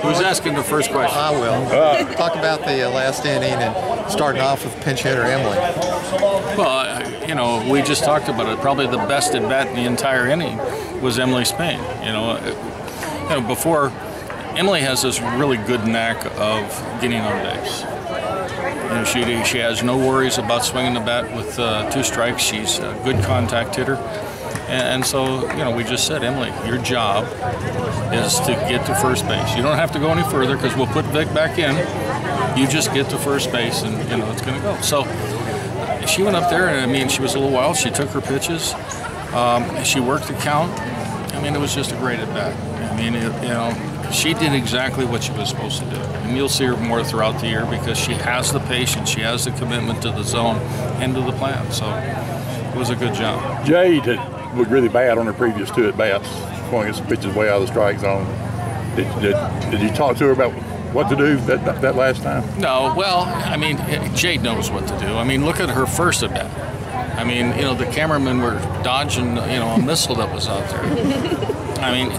Who's asking the first question? I will. Talk about the last inning and starting off with pinch hitter Emily. Well, you know, we just talked about it. Probably the best at bat in the entire inning was Emily Spain. You know, before, Emily has this really good knack of getting on base. You know, she has no worries about swinging the bat with 2 strikes. She's a good contact hitter. And so, you know, we just said, Emily, your job is to get to first base. You don't have to go any further because we'll put Vic back in. You just get to first base and, you know, it's going to go. So she went up there and, I mean, she was a little wild. She took her pitches. She worked the count. I mean, it was just a great at bat. I mean, you know, she did exactly what she was supposed to do. And you'll see her more throughout the year because she has the patience, she has the commitment to the zone and to the plan. So it was a good job. Jade had looked really bad on her previous 2 at-bats, swinging some pitches way out of the strike zone. Did you talk to her about what to do that last time? No, well, I mean, Jade knows what to do. I mean, look at her first at-bat. I mean, you know, the cameramen were dodging, you know, a missile that was out there. I mean,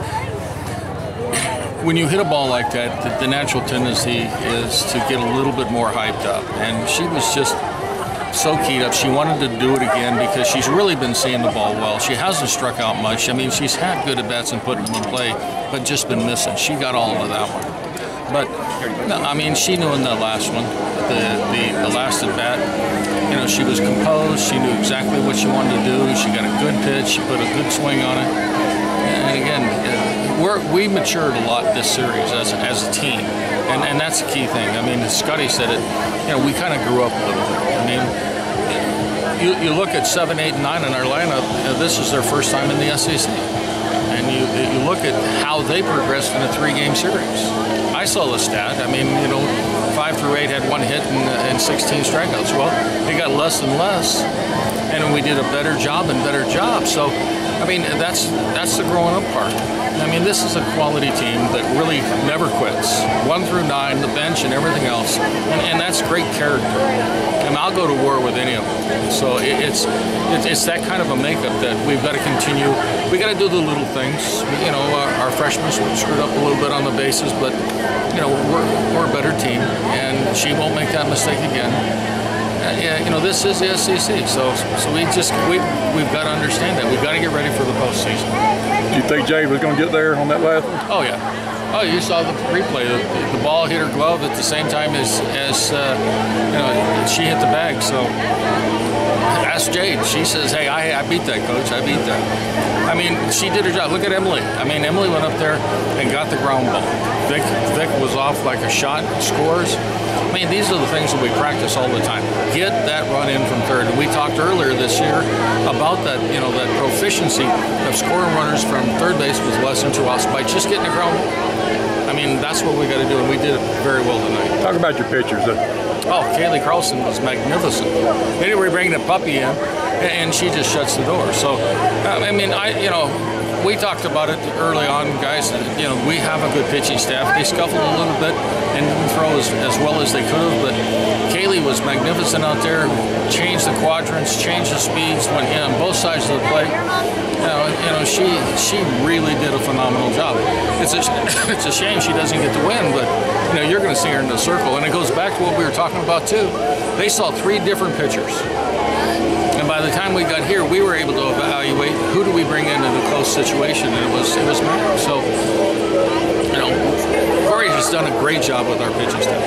when you hit a ball like that, the natural tendency is to get a little bit more hyped up. And she was just so keyed up. She wanted to do it again because she's really been seeing the ball well. She hasn't struck out much. I mean, she's had good at-bats and put them in play, but just been missing. She got all of that one. But, no, I mean, she knew in the last one, the last at-bat, you know, she was composed. She knew exactly what she wanted to do. She got a good pitch. She put a good swing on it. And again, we matured a lot this series as a team, and that's the key thing. I mean, Scotty said it. You know, we kind of grew up a little bit. I mean, you look at 7, 8, and 9 in our lineup. This is their first time in the SEC, and you look at how they progressed in a 3-game series. I saw the stat. I mean, you know, 5 through 8 had 1 hit and 16 strikeouts. Well, they got less and less, and we did a better job and better job. So, I mean, that's the growing up part. I mean, this is a quality team that really never quits. 1 through 9, the bench and everything else, and that's great character. And I'll go to war with any of them. So it's that kind of a makeup that we've got to continue. We got to do the little things. You know, our freshmen screwed up a little bit on the bases, but you know, we're a better team, and she won't make that mistake again. Yeah, you know, this is the SEC, so we've got to understand that. We've got to get ready for the postseason. Do you think Jade was going to get there on that last one? Oh yeah. Oh, you saw the replay. The ball hit her glove at the same time as you know, she hit the bag. So ask Jade. She says, "Hey, I beat that, coach. I beat that." I mean, she did her job. Look at Emily. I mean, Emily went up there and got the ground ball. Vic was off like a shot, scores. I mean, these are the things that we practice all the time. Get that run in from third. And we talked earlier this year about that, you know, that proficiency of scoring runners from third base with less than 2 outs by just getting the ground ball. I mean, that's what we got to do, and we did it very well tonight. Talk about your pitchers. Oh, Kaylee Carlson was magnificent. Anyway, we're bringing a puppy in, and she just shuts the door. So, I mean, you know, we talked about it early on, guys. You know, we have a good pitching staff. They scuffled a little bit and didn't throw as well as they could have, but Kaylee was magnificent out there. Changed the quadrants, changed the speeds, went in on both sides of the plate. You know, she really did a phenomenal job. It's a shame she doesn't get to win, but you know, you're going to see her in the circle, and it goes back to what we were talking about too. They saw 3 different pitchers. And by the time we got here, we were able to evaluate who do we bring into the close situation, and it was Mary. So, you know, Corey has done a great job with our pitching staff.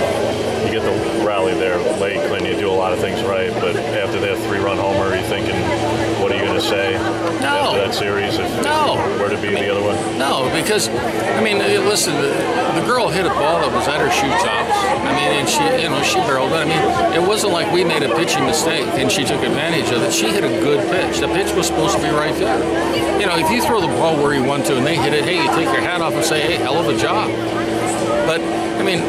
You get the rally there late, Clint. You do a lot of things right, but after that 3-run homer, are you thinking, what are you going to say after that series if you were to be the other one? No, because, I mean, listen, the girl hit a ball that was at her shoe tops. I mean, and she barreled it. I mean, it wasn't like we made a pitching mistake and she took advantage of it. She hit a good pitch. The pitch was supposed to be right there. You know, if you throw the ball where you want to and they hit it, hey, you take your hat off and say, hey, hell of a job. But, I mean,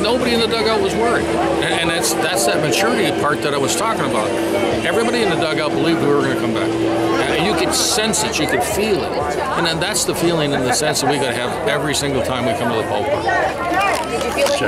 nobody in the dugout was worried. And that's that maturity part that I was talking about. Everybody in the dugout believed we were going to come back. And you could sense it. You could feel it. And then that's the feeling and the sense that we got to have every single time we come to the ballpark. Did you feel like